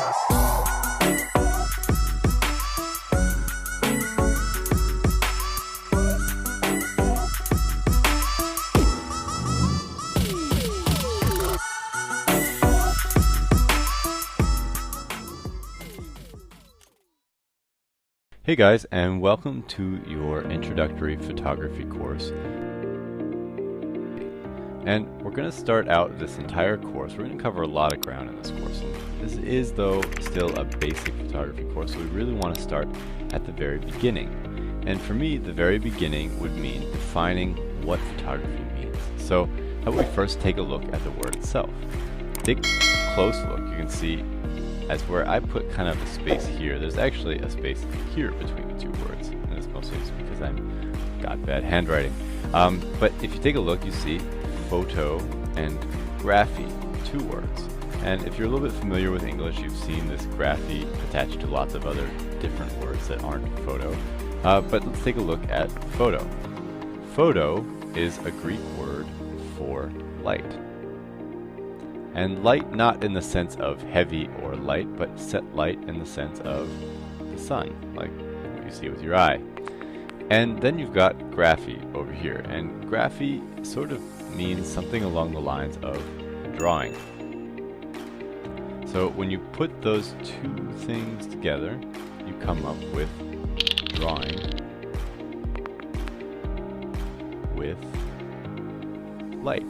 Hey guys, and welcome to your introductory photography course. And we're going to start out this entire course. We're going to cover a lot of ground in this course. This is, though, still a basic photography course, so we really want to start at the very beginning. And for me, the very beginning would mean defining what photography means. So how about we first take a look at the word itself. Take a close look. You can see as where I put kind of a space here, there's actually a space here between the two words. And that's mostly just because I've got bad handwriting. But if you take a look, you see photo and graphy, two words. And if you're a little bit familiar with English, you've seen this graphy attached to lots of other different words that aren't photo. But let's take a look at photo. Photo is a Greek word for light. And light not in the sense of heavy or light, but set light in the sense of the sun, like you see with your eye. And then you've got graphy over here. And graphy sort of means something along the lines of drawing. So when you put those two things together, you come up with drawing with light,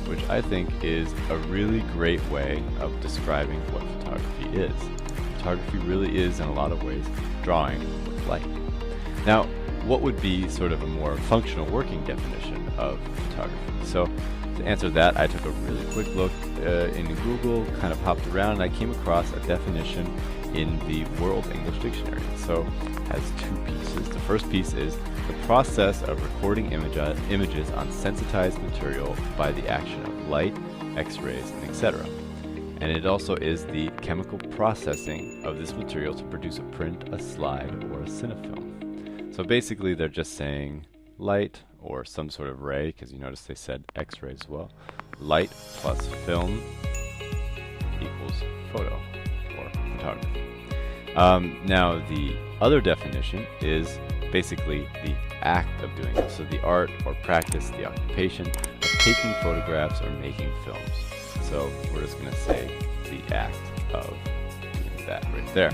which I think is a really great way of describing what photography is. Photography really is, in a lot of ways, drawing with light. Now, what would be sort of a more functional working definition of photography? So, to answer that, I took a really quick look in Google, kind of hopped around, and I came across a definition in the World English Dictionary. So, it has two pieces. The first piece is the process of recording images on sensitized material by the action of light, X-rays, and etc. And it also is the chemical processing of this material to produce a print, a slide, or a cinefilm. So basically they're just saying light or some sort of ray, because you notice they said X-rays as well. Light plus film equals photo or photography. Now the other definition is basically the act of doing this. So the art or practice, the occupation of taking photographs or making films. So we're just going to say the act of doing that right there.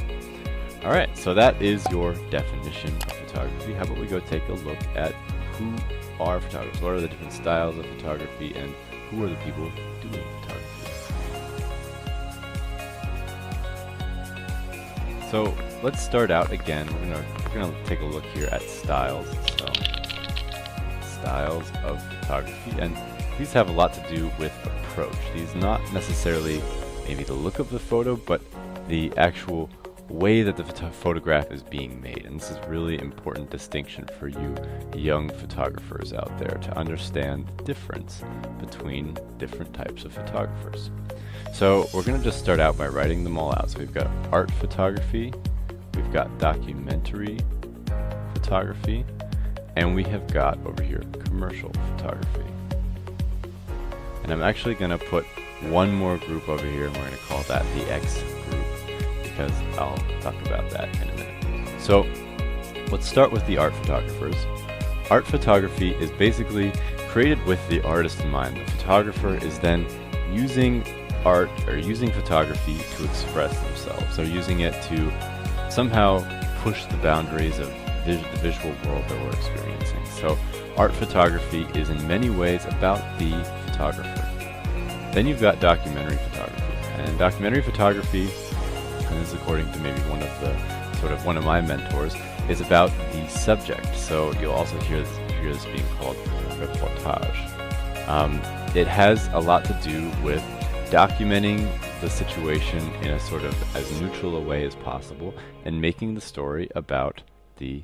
Alright, so that is your definition of photography. How about we go take a look at who are photographers? What are the different styles of photography, and who are the people doing photography? So let's start out again. We're gonna take a look here at styles. So styles of photography, and these have a lot to do with approach. These not necessarily maybe the look of the photo, but the actual way that the photograph is being made. And this is really important distinction for you young photographers out there to understand the difference between different types of photographers. So we're going to just start out by writing them all out. So we've got art photography, we've got documentary photography, and we have got over here commercial photography. And I'm actually going to put one more group over here, and we're going to call that the X group, because I'll talk about that in a minute. So let's start with the art photographers. Art photography is basically created with the artist in mind. The photographer is then using art or using photography to express themselves. They're using it to somehow push the boundaries of the visual world that we're experiencing. So art photography is in many ways about the photographer. Then you've got documentary photography. And documentary photography, and this is according to maybe one of my mentors, is about the subject. So you'll also hear this being called reportage. It has a lot to do with documenting the situation in a sort of as neutral a way as possible and making the story about the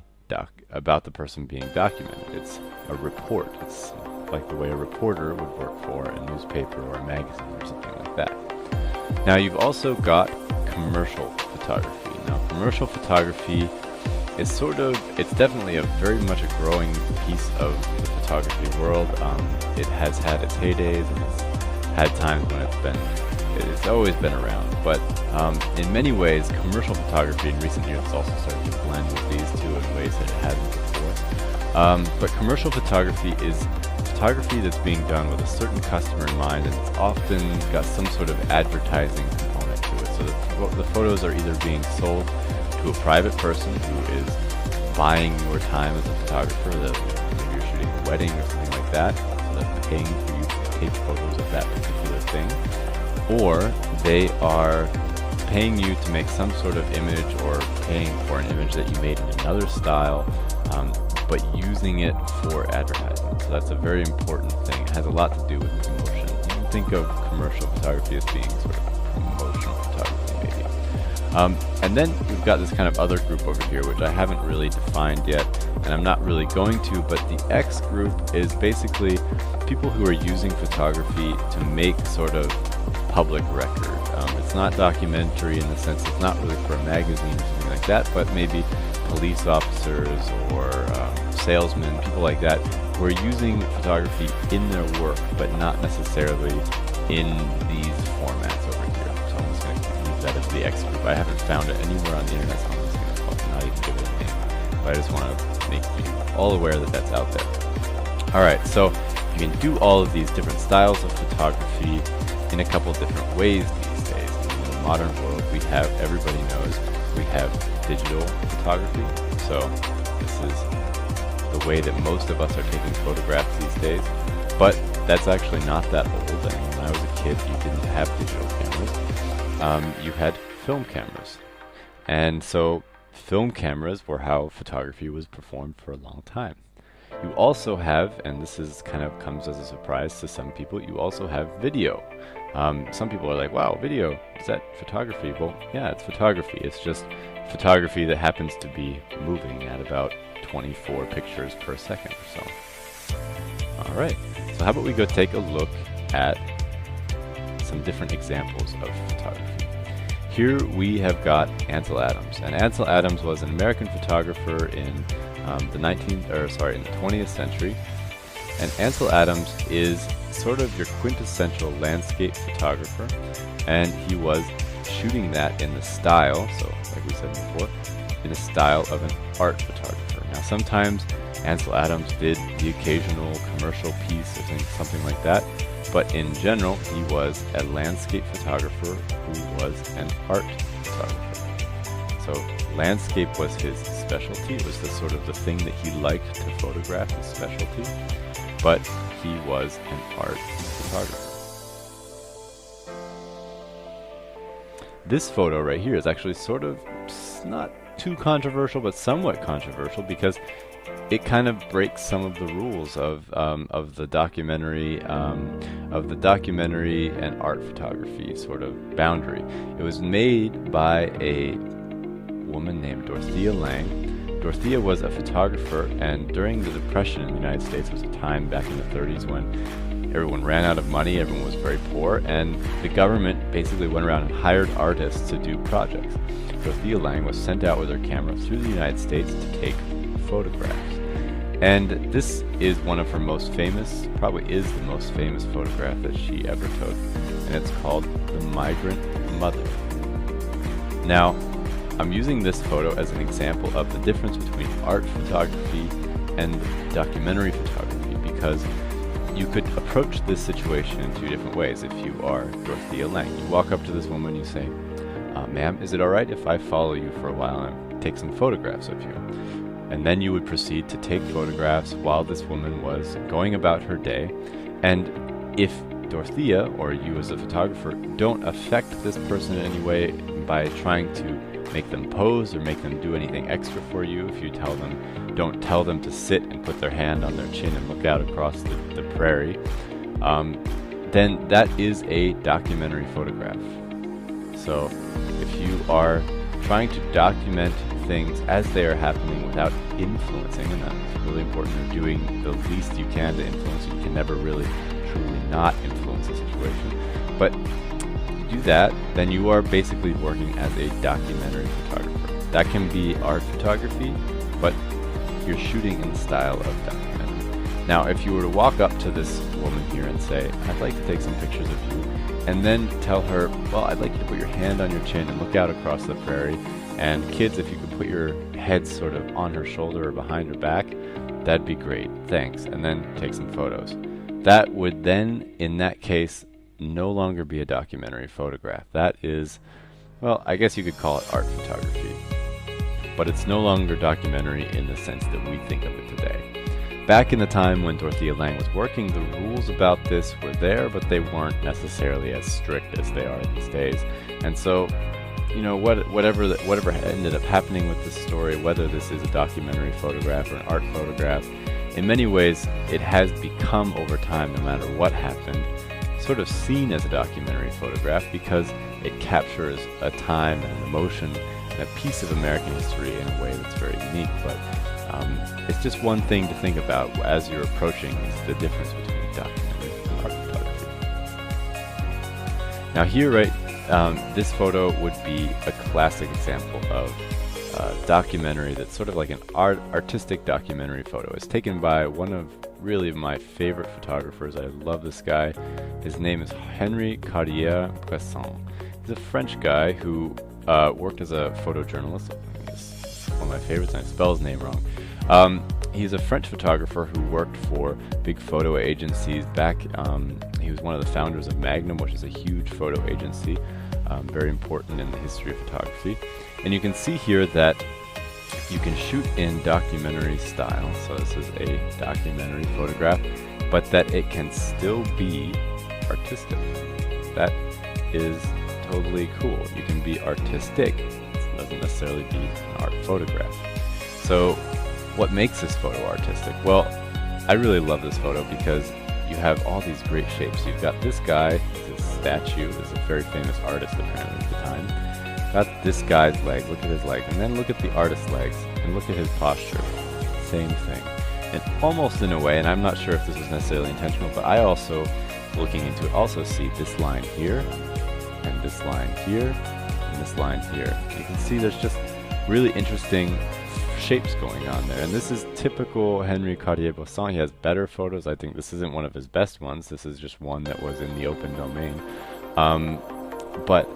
person being documented. It's a report. It's like the way a reporter would work for a newspaper or a magazine or something like that. Now you've also got commercial photography. Now commercial photography is it's definitely a very much a growing piece of the photography world. It has had its heydays and it's had times when it's always been around. but in many ways, commercial photography in recent years has also started to blend with these two in ways that it hadn't before. But commercial photography is photography that's being done with a certain customer in mind, and it's often got some sort of advertising component to it. So the photos are either being sold to a private person who is buying your time as a photographer, that maybe you're shooting a wedding or something like that, so they're paying for you to take photos of that particular thing, or they are paying you to make some sort of image, or paying for an image that you made in another style, but using it for advertising. So that's a very important thing. It has a lot to do with promotion. You can think of commercial photography as being sort of promotional photography, maybe. And then we've got this kind of other group over here, which I haven't really defined yet, and I'm not really going to, but the X group is basically people who are using photography to make sort of public record. It's not documentary in the sense it's not really for a magazine or something like that, but maybe police officers or salesmen, people like that, who are using photography in their work, but not necessarily in these formats over here. So I'm just going to leave that as the X group. I haven't found it anywhere on the internet, so I'm just going to call it, not even give it a name. But I just want to make you all aware that that's out there. Alright, so you can do all of these different styles of photography in a couple different ways these days. In the modern world, we have, everybody knows, we have digital photography. So this is the way that most of us are taking photographs these days. But that's actually not that old. I mean, when I was a kid, you didn't have digital cameras. You had film cameras. And so film cameras were how photography was performed for a long time. You also have, and this is kind of comes as a surprise to some people, you also have video. Some people are like, wow, video, is that photography? Well, yeah, it's photography. It's just photography that happens to be moving at about 24 pictures per second or so. Alright, so how about we go take a look at some different examples of photography. Here we have got Ansel Adams, and Ansel Adams was an American photographer in the 20th century, and Ansel Adams is sort of your quintessential landscape photographer, and he was shooting that in the style, so like we said before, in the style of an art photographer. Now sometimes Ansel Adams did the occasional commercial piece or something like that, but in general he was a landscape photographer who was an art photographer. So landscape was his specialty. It was the sort of the thing that he liked to photograph, his specialty, but he was an art photographer. This photo right here is actually sort of not too controversial, but somewhat controversial, because it kind of breaks some of the rules of the documentary and art photography sort of boundary. It was made by a woman named Dorothea Lange. Dorothea was a photographer, and during the Depression in the United States, was a time back in the 30s when everyone ran out of money, everyone was very poor, and the government basically went around and hired artists to do projects. Dorothea Lange was sent out with her camera through the United States to take photographs. And this is one of her most famous, probably is the most famous photograph that she ever took, and it's called The Migrant Mother. Now, I'm using this photo as an example of the difference between art photography and documentary photography, because you could approach this situation in two different ways. If you are Dorothea Lange, you walk up to this woman, you say, ma'am, is it alright if I follow you for a while and take some photographs of you? And then you would proceed to take photographs while this woman was going about her day. And if Dorothea, or you as a photographer, don't affect this person in any way by trying to make them pose or make them do anything extra for you, if you don't tell them to sit and put their hand on their chin and look out across the prairie, then that is a documentary photograph. So if you are trying to document things as they are happening without influencing, and that's really important, you're doing the least you can to influence. You can never really truly not influence a situation, but do that, then you are basically working as a documentary photographer. That can be art photography, but you're shooting in the style of documentary. Now, if you were to walk up to this woman here and say, I'd like to take some pictures of you, and then tell her, well, I'd like you to put your hand on your chin and look out across the prairie, and kids, if you could put your head sort of on her shoulder or behind her back, that'd be great, thanks, and then take some photos. That would then, in that case, no longer be a documentary photograph. That is, well, I guess you could call it art photography. But it's no longer documentary in the sense that we think of it today. Back in the time when Dorothea Lange was working, the rules about this were there, but they weren't necessarily as strict as they are these days. And so, you know, whatever ended up happening with this story, whether this is a documentary photograph or an art photograph, in many ways it has become over time, no matter what happened, sort of seen as a documentary photograph because it captures a time and an emotion and a piece of American history in a way that's very unique. But it's just one thing to think about as you're approaching the difference between documentary and art photography. Now here, right, this photo would be a classic example of documentary that's sort of like an artistic documentary photo. It's taken by one of really my favorite photographers. I love this guy. His name is Henri Cartier-Bresson. He's a French guy who worked as a photojournalist. It's one of my favorites, and I spell his name wrong. He's a French photographer who worked for big photo agencies back. He was one of the founders of Magnum, which is a huge photo agency, very important in the history of photography. And you can see here that you can shoot in documentary style, so this is a documentary photograph, but that it can still be artistic. That is totally cool. You can be artistic. It doesn't necessarily be an art photograph. So what makes this photo artistic? Well, I really love this photo because you have all these great shapes. You've got this guy, this statue, this is a very famous artist apparently at the time. Got this guy's leg, look at his leg, and then look at the artist's legs, and look at his posture. Same thing. And almost in a way, and I'm not sure if this was necessarily intentional, but I also, looking into it, also see this line here, and this line here, and this line here. You can see there's just really interesting shapes going on there, and this is typical Henri Cartier-Bresson. He has better photos. I think this isn't one of his best ones. This is just one that was in the open domain. But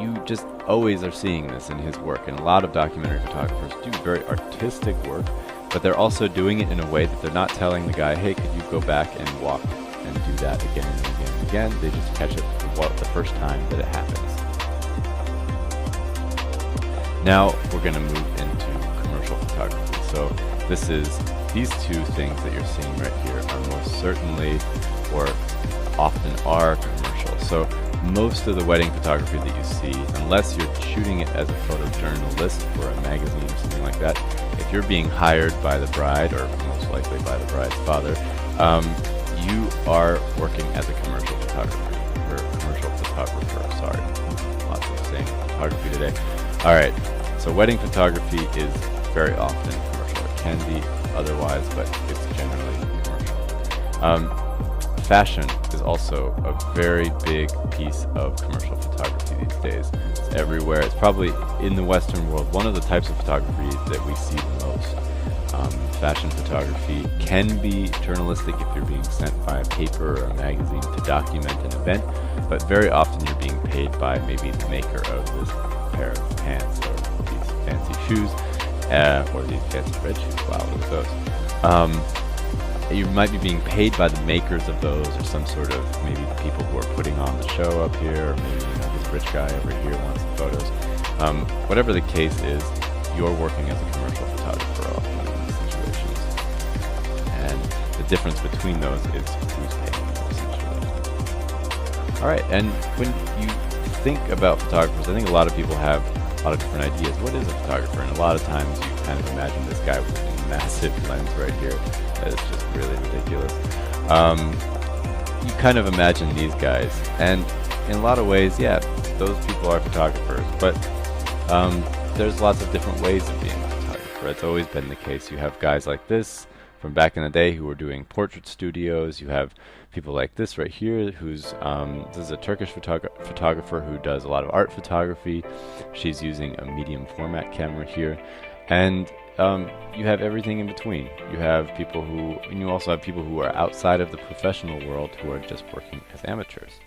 you just always are seeing this in his work, and a lot of documentary photographers do very artistic work, but they're also doing it in a way that they're not telling the guy, hey, could you go back and walk and do that again and again and again. They just catch it the first time that it happens. Now we're going to move into commercial photography. So these two things that you're seeing right here are most certainly, or often are, commercial. So most of the wedding photography that you see, unless you're shooting it as a photojournalist for a magazine or something like that, if you're being hired by the bride, or most likely by the bride's father, you are working as a commercial photographer, sorry. Lots of saying photography today. Alright, so wedding photography is very often commercial. It can be otherwise, but it's generally commercial. Fashion is also a very big piece of commercial photography these days. It's everywhere. It's probably, in the Western world, one of the types of photography that we see the most. Fashion photography can be journalistic if you're being sent by a paper or a magazine to document an event, but very often you're being paid by maybe the maker of this pair of pants or these fancy shoes, or these fancy red shoes. Wow, look at those. You might be being paid by the makers of those, or some sort of, maybe the people who are putting on the show up here, or maybe this rich guy over here wants some photos. Whatever the case is, you're working as a commercial photographer often in these situations. And the difference between those is who's paying you, essentially. Alright, and when you think about photographers, I think a lot of people have a lot of different ideas. What is a photographer? And a lot of times you kind of imagine this guy with a massive lens right here. That is just really ridiculous. You kind of imagine these guys, and in a lot of ways, yeah, those people are photographers, but there's lots of different ways of being a photographer. It's always been the case. You have guys like this from back in the day who were doing portrait studios. You have people like this right here who's, this is a Turkish photographer who does a lot of art photography. She's using a medium format camera here. And you have everything in between. You have people who, and you also have people who are outside of the professional world who are just working as amateurs.